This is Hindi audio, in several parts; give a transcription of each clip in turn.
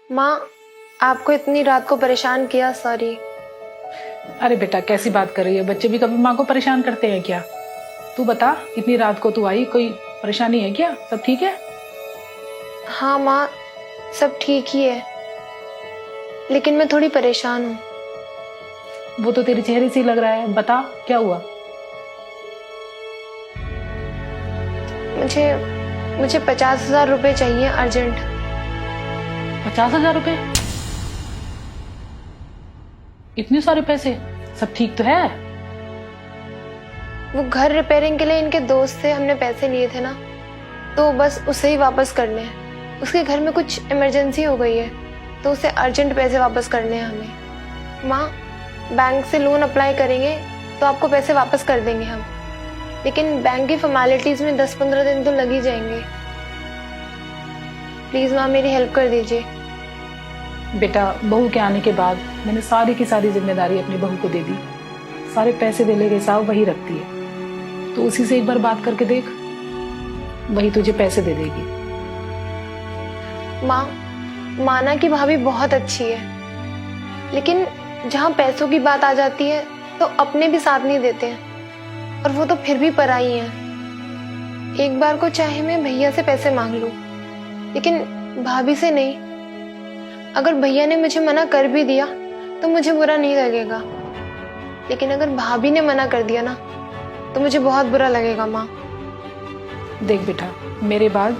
माँ, आपको इतनी रात को परेशान किया, सॉरी। अरे बेटा कैसी बात कर रही है, बच्चे भी कभी माँ को परेशान करते हैं क्या? तू बता, इतनी रात को तू आई, कोई परेशानी है क्या? सब ठीक है? हाँ माँ, सब ठीक ही है, लेकिन मैं थोड़ी परेशान हूँ। वो तो तेरे चेहरे से ही लग रहा है, बता क्या हुआ? मुझे मुझे 50,000 रुपए चाहिए अर्जेंट। 50,000 रुपए? इतने सारे पैसे? सब ठीक तो है? वो घर रिपेयरिंग के लिए इनके दोस्त से हमने पैसे लिए थे ना, तो बस उसे ही वापस करने हैं। उसके घर में कुछ इमरजेंसी हो गई है, तो उसे अर्जेंट पैसे वापस करने हैं हमें। माँ, बैंक से लोन अप्लाई करेंगे तो आपको पैसे वापस कर देंगे हम, लेकिन बैंक की फॉर्मेलिटीज में 10-15 दिन तो लग ही जाएंगे। प्लीज माँ, मेरी हेल्प कर दीजिए। बेटा बहू के आने के बाद मैंने सारी की सारी जिम्मेदारी अपनी बहू को दे दी। सारे पैसे देने के हिसाब वही रखती है, तो उसी से एक बार बात करके देख, वही तुझे पैसे दे देगी। माँ, माना कि भाभी बहुत अच्छी है, लेकिन जहाँ पैसों की बात आ जाती है तो अपने भी साथ नहीं देते हैं, और वो तो फिर भी पराई हैं। एक बार को चाहे मैं भैया से पैसे मांग लूं, लेकिन भाभी से नहीं। अगर भैया ने मुझे मना कर भी दिया तो मुझे बुरा नहीं लगेगा, लेकिन अगर भाभी ने मना कर दिया ना तो मुझे बहुत बुरा लगेगा। माँ देख बेटा, मेरे बाद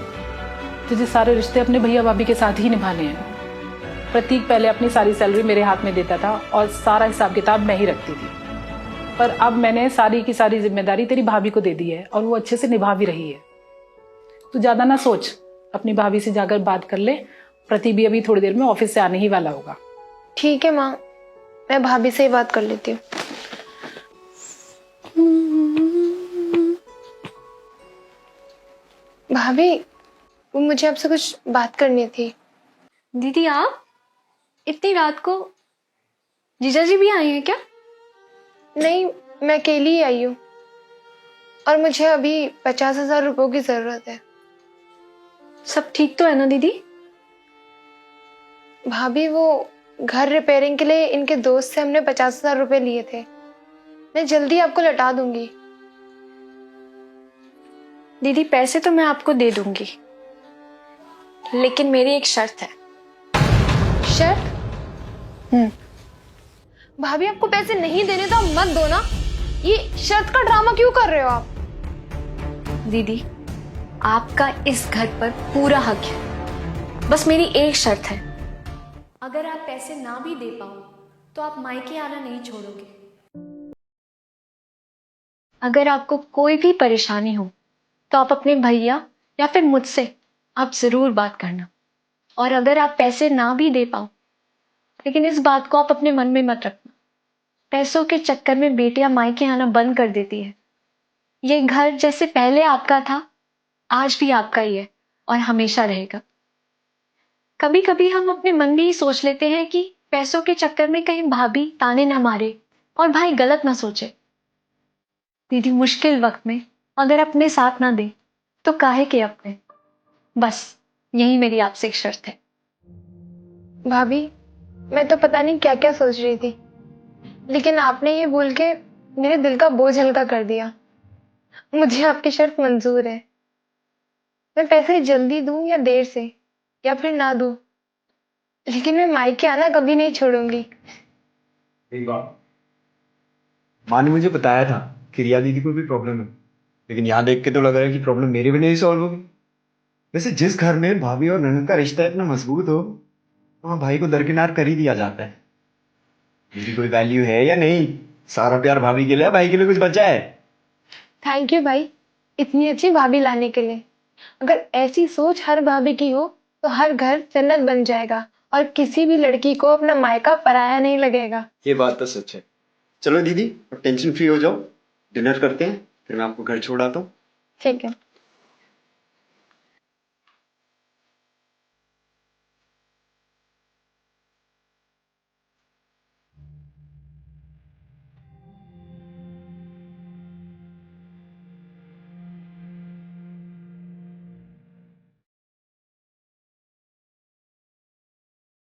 तुझे सारे रिश्ते अपने भैया भाभी के साथ ही निभाने हैं। प्रतीक पहले अपनी सारी सैलरी मेरे हाथ में देता था और सारा हिसाब किताब मैं ही रखती थी, पर अब मैंने सारी की सारी जिम्मेदारी तेरी भाभी को दे दी है और वो अच्छे से निभा भी रही है। तू ज्यादा ना सोच, अपनी भाभी से जाकर बात कर ले। प्रतीक भी अभी थोड़ी देर में ऑफिस से आने ही वाला होगा। ठीक है माँ, मैं भाभी से ही बात कर लेती हूँ। भाभी, वो मुझे आपसे कुछ बात करनी थी। दीदी आप इतनी रात को? जीजा जी भी आए हैं क्या? नहीं, मैं अकेली ही आई हूँ, और मुझे अभी 50,000 रुपयों की जरूरत है। सब ठीक तो है ना दीदी? भाभी, वो घर रिपेयरिंग के लिए इनके दोस्त से हमने 50,000 रुपए लिए थे। मैं जल्दी आपको लौटा दूंगी। दीदी पैसे तो मैं आपको दे दूंगी, लेकिन मेरी एक शर्त है। शर्त? भाभी, आपको पैसे नहीं देने तो आप मत दो ना। ये शर्त का ड्रामा क्यों कर रहे हो आप? दीदी आपका इस घर पर पूरा हक है, बस मेरी एक शर्त है। अगर आप पैसे ना भी दे पाओ तो आप मायके आना नहीं छोड़ोगे। अगर आपको कोई भी परेशानी हो तो आप अपने भैया या फिर मुझसे आप जरूर बात करना। और अगर आप पैसे ना भी दे पाओ, लेकिन इस बात को आप अपने मन में मत रखना। पैसों के चक्कर में बेटियां मायके आना बंद कर देती है। ये घर जैसे पहले आपका था, आज भी आपका ही है और हमेशा रहेगा। कभी कभी हम अपने मन में ही सोच लेते हैं कि पैसों के चक्कर में कहीं भाभी ताने ना मारे और भाई गलत ना सोचे। दीदी मुश्किल वक्त में अगर अपने साथ ना दे तो काहे के अपने। बस यही मेरी आपसे एक शर्त है। भाभी, मैं तो पता नहीं क्या क्या सोच रही थी, लेकिन आपने ये बोल के मेरे दिल का बोझ हल्का कर दिया। मुझे आपकी शर्त मंजूर है। मैं पैसे जल्दी दूं या देर से, या फिर ना दूं, लेकिन मैं मायके आना कभी नहीं छोड़ूंगी। एक बात, माँ ने मुझे बताया था कि रिया दीदी को भी प्रॉब्लम है, लेकिन यहाँ देख के तो लग रहा है कि प्रॉब्लम मेरे भी नहीं सॉल्व होगी। वैसे जिस घर में भाभी और ननद का रिश्ता इतना मजबूत हो, वहाँ भाई को दरकिनार कर ही दिया जाता है। मेरी कोई वैल्यू है या नहीं? सारा प्यार भाभी के लिए, भाई के लिए कुछ बचा है? थैंक यू भाई, इतनी अच्छी भाभी लाने के लिए। अगर ऐसी सोच हर भाभी की हो तो हर घर जन्नत बन जाएगा, और किसी भी लड़की को अपना मायका पराया नहीं लगेगा। ये बात तो सच है। चलो दीदी, अब टेंशन फ्री हो जाओ, डिनर करते हैं, फिर मैं आपको घर छोड़ आता हूँ। ठीक है।